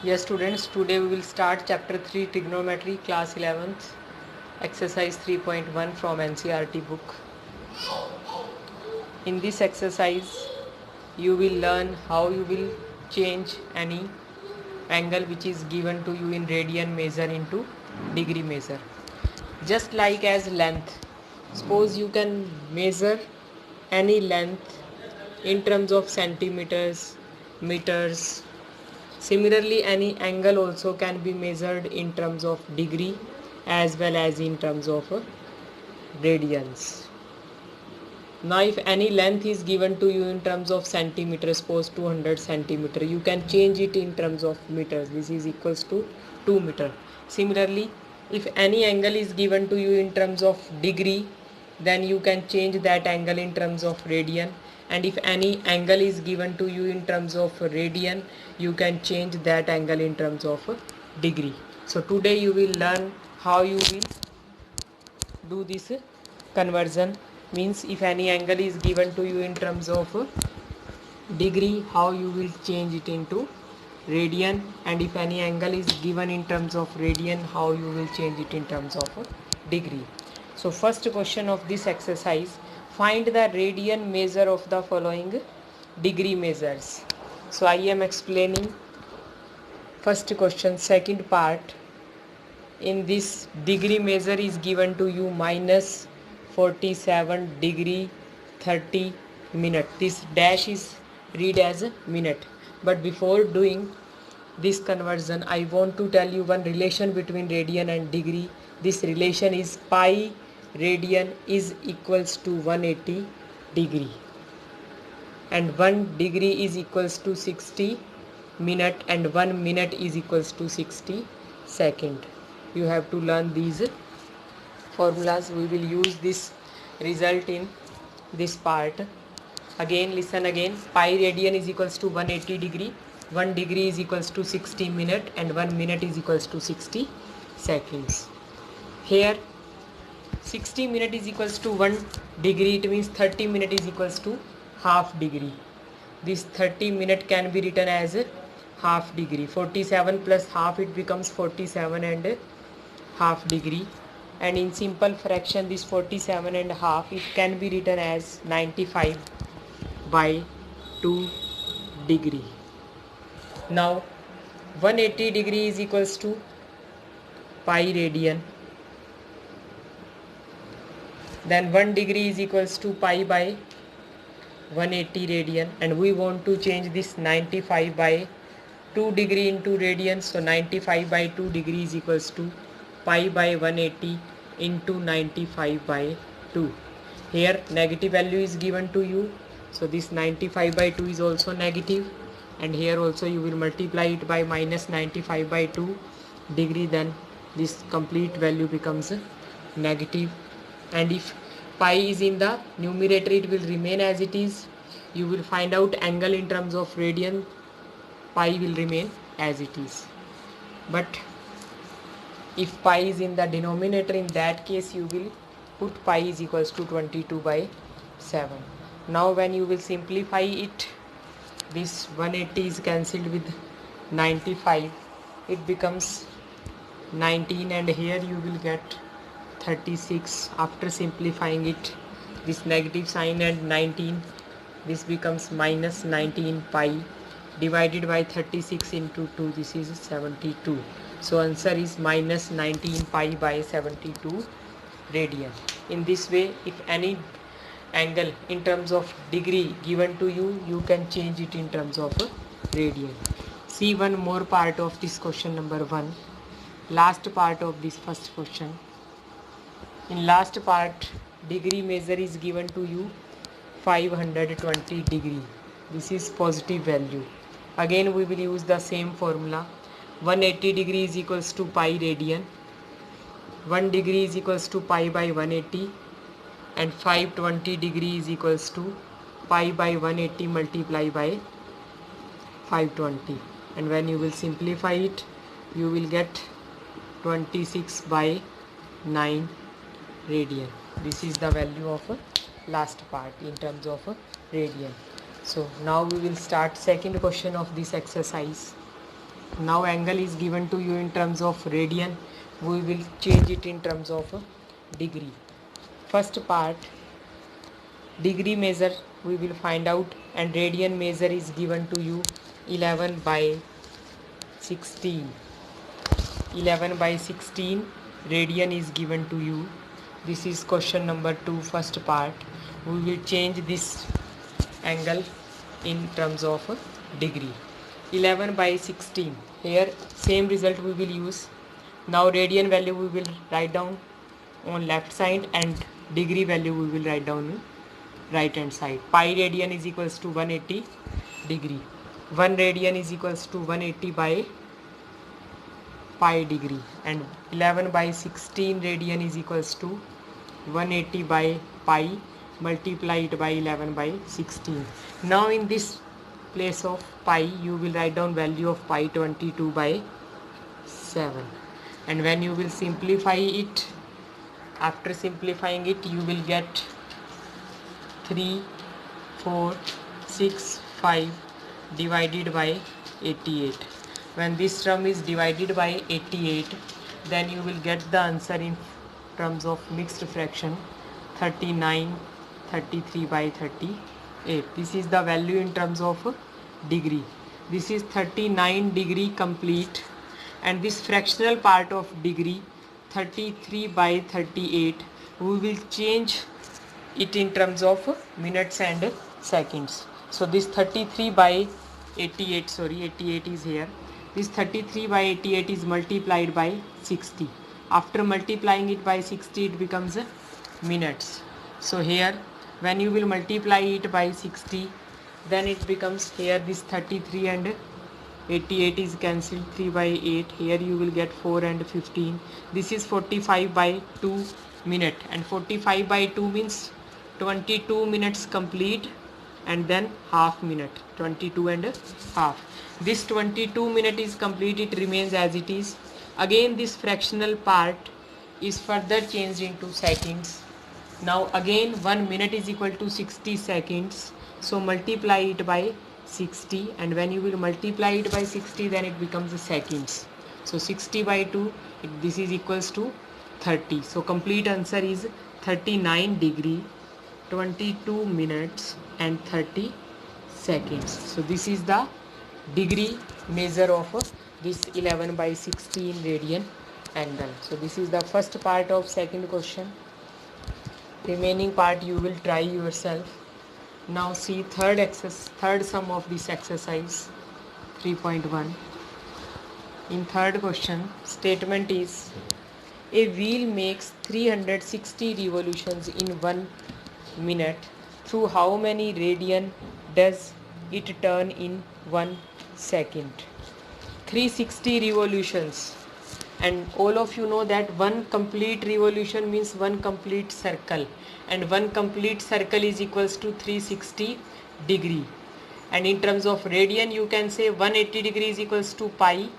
Yes students, today we will start chapter 3 trigonometry class 11th exercise 3.1 from NCERT book. In this exercise you will learn how you will change any angle which is given to you in radian measure into degree measure. Just like as length, suppose you can measure any length in terms of centimeters, meters. Similarly, any angle also can be measured in terms of degree as well as in terms of radians. Now, if any length is given to you in terms of centimeters, suppose 200 centimeter, you can change it in terms of meters. This is equals to 2 meter. Similarly, if any angle is given to you in terms of degree, then you can change that angle in terms of radian. And if any angle is given to you in terms of radian, you can change that angle in terms of degree. So today you will learn how you will do this conversion. Means if any angle is given to you in terms of degree, how you will change it into radian, and if any angle is given in terms of radian, how you will change it in terms of degree. So first question of this exercise, find the radian measure of the following degree measures. So I am explaining first question, second part. In this degree measure is given to you minus 47 degree 30 minute. This dash is read as a minute. But before doing this conversion, I want to tell you one relation between radian and degree. This relation is pi radian is equals to 180 degree, and 1 degree is equals to 60 minute, and 1 minute is equals to 60 second. You have to learn these formulas. We will use this result in this part. Again listen again, pi radian is equals to 180 degree, 1 degree is equals to 60 minute, and 1 minute is equals to 60 seconds. Here 60 minute is equals to 1 degree, it means 30 minute is equals to half degree. This 30 minute can be written as half degree. 47 plus half, it becomes 47 and half degree. And in simple fraction, this 47 and half, it can be written as 95 by 2 degree. Now 180 degree is equals to pi radian, then 1 degree is equals to pi by 180 radian, and we want to change this 95 by 2 degree into radian. So 95 by 2 degree is equals to pi by 180 into 95 by 2. Here negative value is given to you, so this 95 by 2 is also negative, and here also you will multiply it by minus 95 by 2 degree, then this complete value becomes negative. And if pi is in the numerator, it will remain as it is. You will find out angle in terms of radian, pi will remain as it is. But if pi is in the denominator, in that case you will put pi is equals to 22 by 7. Now when you will simplify it, this 180 is cancelled with 95, it becomes 19, and here you will get 36. After simplifying it, this negative sign and 19, this becomes minus 19 pi divided by 36 into 2, this is 72. So answer is minus 19 pi by 72 radian. In this way, if any angle in terms of degree given to you, you can change it in terms of radian. See one more part of this question number 1, last part of this first question. In last part, degree measure is given to you 520 degree. This is positive value. Again we will use the same formula. 180 degree is equals to pi radian, 1 degree is equals to pi by 180, and 520 degree is equals to pi by 180 multiply by 520. And when you will simplify it, you will get 26 by 9 radian. This is the value of last part in terms of radian. So now we will start second question of this exercise. Now angle is given to you in terms of radian. We will change it in terms of degree. First part, degree measure we will find out, and radian measure is given to you 11 by 16. 11 by 16 radian is given to you. This is question number 2, first part. We will change this angle in terms of degree. 11 by 16, here same result we will use. Now radian value we will write down on left side, and degree value we will write down on right hand side. Pi radian is equals to 180 degree. 1 radian is equals to 180 by pi degree, and 11 by 16 radian is equals to 180 by pi, multiply it by 11 by 16. Now in this place of pi you will write down value of pi 22 by 7, and when you will simplify it, after simplifying it you will get 3 4 6 5 divided by 88. When this term is divided by 88, then you will get the answer in terms of mixed fraction 39 33 by 38. This is the value in terms of degree. This is 39 degree complete, and this fractional part of degree 33 by 38 we will change it in terms of minutes and seconds. So this 33 by 88, sorry 88 is here, this 33 by 88 is multiplied by 60. After multiplying it by 60 it becomes minutes. So here when you will multiply it by 60, then it becomes, here this 33 and 88 is cancelled, 3 by 8, here you will get 4 and 15. This is 45 by 2 minute, and 45 by 2 means 22 minutes complete, and then half minute, 22 and half. This 22 minute is complete, it remains as it is. Again this fractional part is further changed into seconds. Now again 1 minute is equal to 60 seconds, so multiply it by 60, and when you will multiply it by 60 then it becomes seconds. So 60 by 2, this is equals to 30. So complete answer is 39 degree 22 minutes and 30 seconds. So this is the degree measure of this 11 by 16 radian angle. So this is the first part of second question. Remaining part you will try yourself. Now see third sum of this exercise 3.1. In third question, statement is a wheel makes 360 revolutions in 1 minute. Through how many radian does it turn in 1 second? 360 revolutions, and all of you know that one complete revolution means one complete circle, and one complete circle is equals to 360 degree. And in terms of radian you can say 180 degree is equals to pi,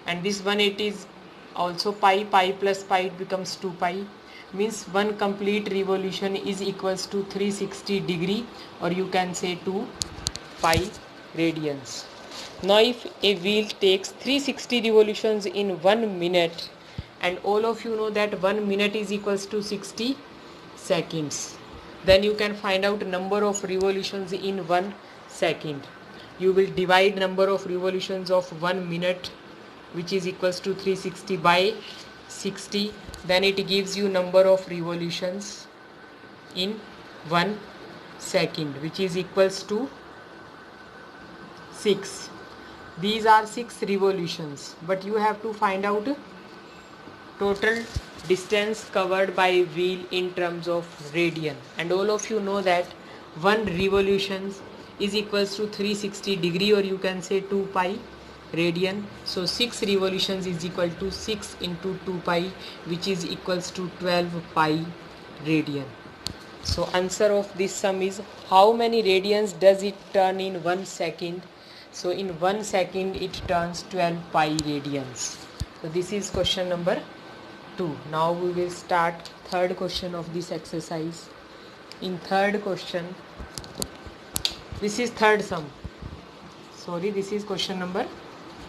and this 180 is also pi, pi plus pi it becomes 2 pi, means one complete revolution is equals to 360 degree, or you can say 2 pi radians. Now if a wheel takes 360 revolutions in 1 minute, and all of you know that 1 minute is equals to 60 seconds, then you can find out number of revolutions in 1 second. You will divide number of revolutions of 1 minute, which is equals to 360 by 60, then it gives you number of revolutions in 1 second, which is equals to 6. These are 6 revolutions, but you have to find out total distance covered by wheel in terms of radian, and all of you know that 1 revolution is equals to 360 degree, or you can say 2 pi radian. So 6 revolutions is equal to 6 into 2 pi, which is equals to 12 pi radian. So answer of this sum is how many radians does it turn in 1 second? So in 1 second it turns 12 pi radians. So this is question number 2. Now we will start third question of this exercise. In third question, this is third sum. Sorry, this is question number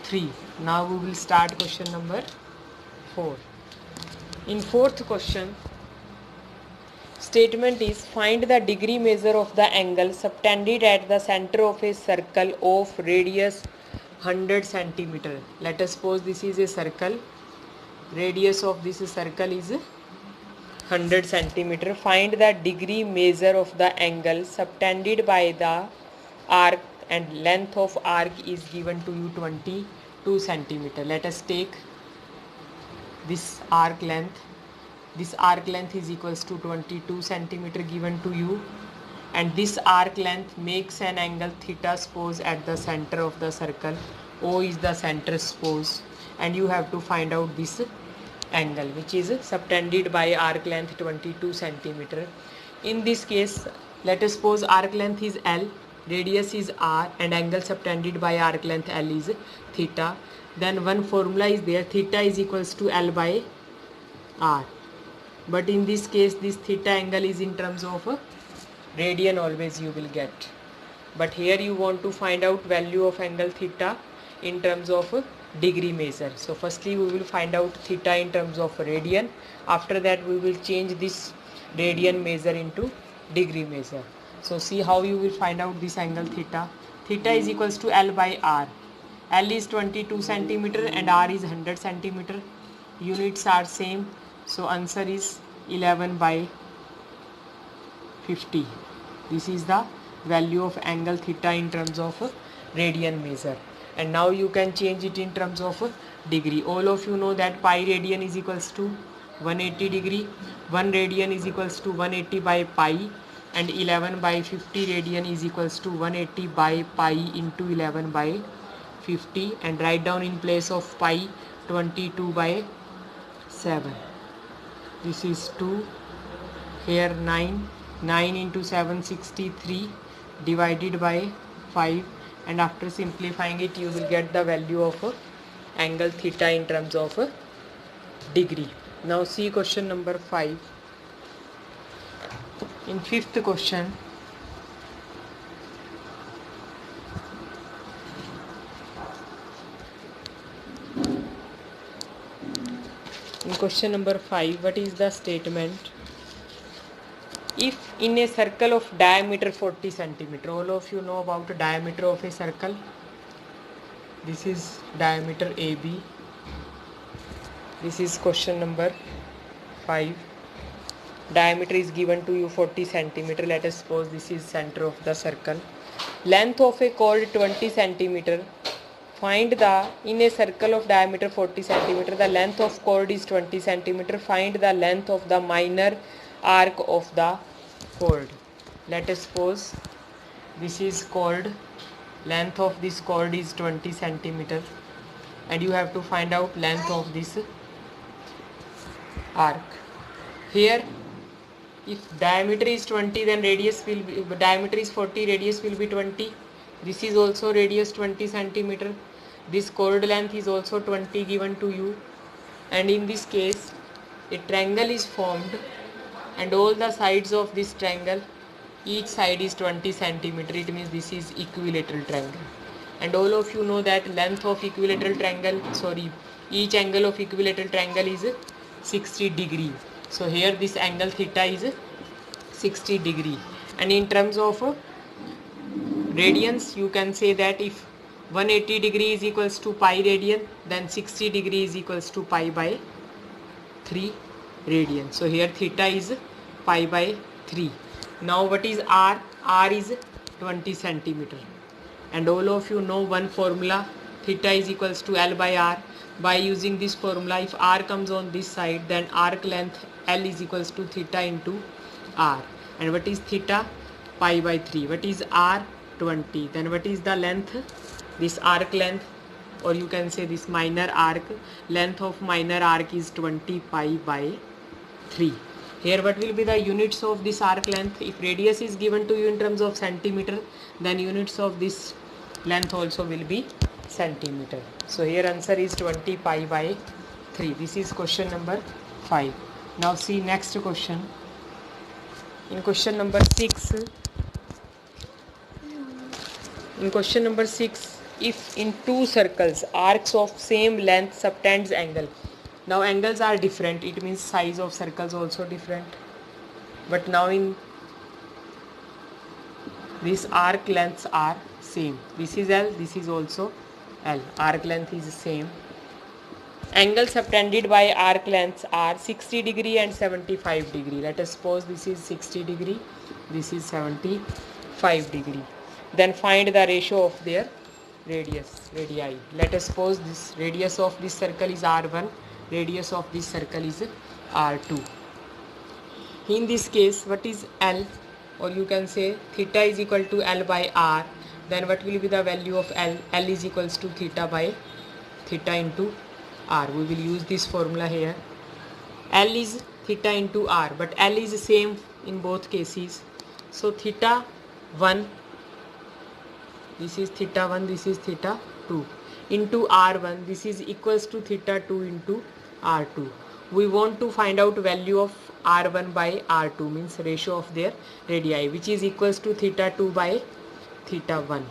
3. Now we will start question number 4. In fourth question, statement is find the degree measure of the angle subtended at the center of a circle of radius 100 centimeter. Let us suppose this is a circle. Radius of this circle is 100 centimeter. Find the degree measure of the angle subtended by the arc, and length of arc is given to you 22 centimeter. Let us take this arc length. This arc length is equals to 22 centimeter given to you, and this arc length makes an angle theta suppose at the center of the circle. O is the center suppose, and you have to find out this angle which is subtended by arc length 22 centimeter. In this case, let us suppose arc length is L, radius is R, and angle subtended by arc length L is theta. Then one formula is there, theta is equals to L by R. But in this case, this theta angle is in terms of radian always you will get. But here you want to find out value of angle theta in terms of degree measure. So firstly we will find out theta in terms of radian. After that we will change this radian measure into degree measure. So see how you will find out this angle theta. Theta is equals to L by R. L is 22 centimeter and R is 100 centimeter. Units are same. So answer is 11 by 50. This is the value of angle theta in terms of radian measure. And now you can change it in terms of degree. All of you know that pi radian is equals to 180 degree. 1 radian is equals to 180 by pi, and 11 by 50 radian is equals to 180 by pi into 11 by 50, and write down in place of pi 22 by 7. This is 2, here 9 into 7 63 divided by 5, and after simplifying it you will get the value of angle theta in terms of degree. Now see question number 5. In fifth question, number 5, what is the statement? If in a circle of diameter 40 centimeter, all of you know about the diameter of a circle. This is diameter AB. This is question number 5. Diameter is given to you 40 centimeter. Let us suppose this is center of the circle. Length of a chord 20 centimeter. Find the, in a circle of diameter 40 centimeter, the length of chord is 20 centimeter. Find the length of the minor arc of the chord. Let us suppose this is chord. Length of this chord is 20 centimeter, and you have to find out length of this arc. Here, if diameter is 20, then radius will be, diameter is 40, radius will be 20. This is also radius 20 centimeter. This chord length is also 20 given to you, and in this case a triangle is formed, and all the sides of this triangle, each side is 20 centimeter. It means this is equilateral triangle, and all of you know that length of equilateral triangle, each angle of equilateral triangle is 60 degree. So here this angle theta is 60 degree, and in terms of radians you can say that if 180 degree is equals to pi radian, then 60 degree is equals to pi by 3 radian. So here theta is pi by 3. Now what is R? R is 20 centimeter, and all of you know one formula, theta is equals to L by R. By using this formula, if R comes on this side, then arc length L is equals to theta into R. And what is theta? Pi by 3. What is R? 20. Then what is the length? This arc length, or you can say this minor arc, length of minor arc is 20 pi by 3. Here what will be the units of this arc length? If radius is given to you in terms of centimeter, then units of this length also will be centimeter. So here answer is 20 pi by 3. This is question number 5. Now see next question. In question number 6, if in two circles arcs of same length subtends angle. Now angles are different, it means size of circles also different, but now in these arc lengths are same. This is L, this is also L. Arc length is same. Angles subtended by arc lengths are 60 degree and 75 degree. Let us suppose this is 60 degree, this is 75 degree. Then find the ratio of their radii. Let us suppose this radius of this circle is R1, radius of this circle is R2. In this case, what is L? Or you can say theta is equal to L by R. Then what will be the value of L? L is equals to theta by theta into R. We will use this formula here. L is theta into R, but L is same in both cases. So theta 1, this is theta 1, this is theta 2 into R1, this is equals to theta 2 into R2. We want to find out value of R1 by R2, means ratio of their radii, which is equals to theta 2 by theta 1.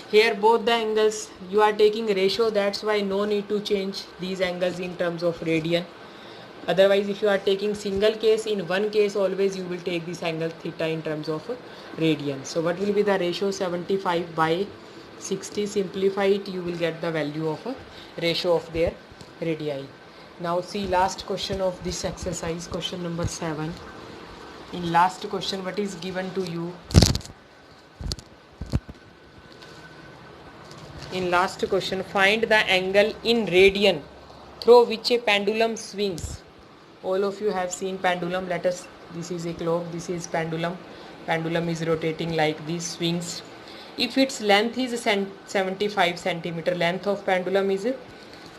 Here both the angles you are taking ratio, that's why no need to change these angles in terms of radian. Otherwise, if you are taking single case, in one case always you will take this angle theta in terms of radian. So what will be the ratio? 75 by 60. Simplify it, you will get the value of a ratio of their radii. Now see last question of this exercise, question number 7. In last question, what is given to you? In last question, find the angle in radian through which a pendulum swings. All of you have seen pendulum. Let us, this is a clock, this is pendulum. Pendulum is rotating like this, swings. If its length is 75 centimeter, length of pendulum is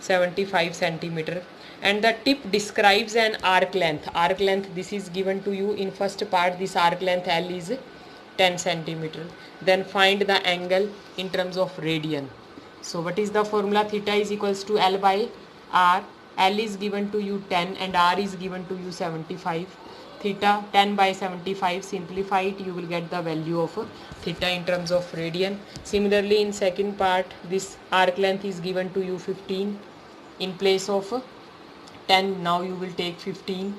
75 centimeter, and the tip describes an arc length. Arc length, this is given to you in first part. This arc length L is 10 centimeter. Then find the angle in terms of radian. So what is the formula? Theta is equals to L by R. L is given to you 10 and R is given to you 75. Theta 10 by 75, simplify it, you will get the value of theta in terms of radian. Similarly, in second part, this arc length is given to you 15. In place of 10, now you will take 15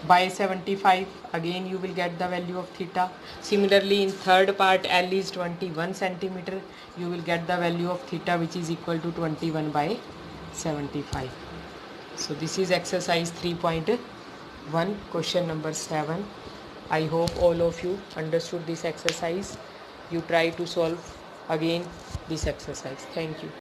by 75, again you will get the value of theta. Similarly, in third part, L is 21 centimeter, you will get the value of theta, which is equal to 21 by 75. So this is exercise 3.1, question number 7. I hope all of you understood this exercise. You try to solve again this exercise. Thank you.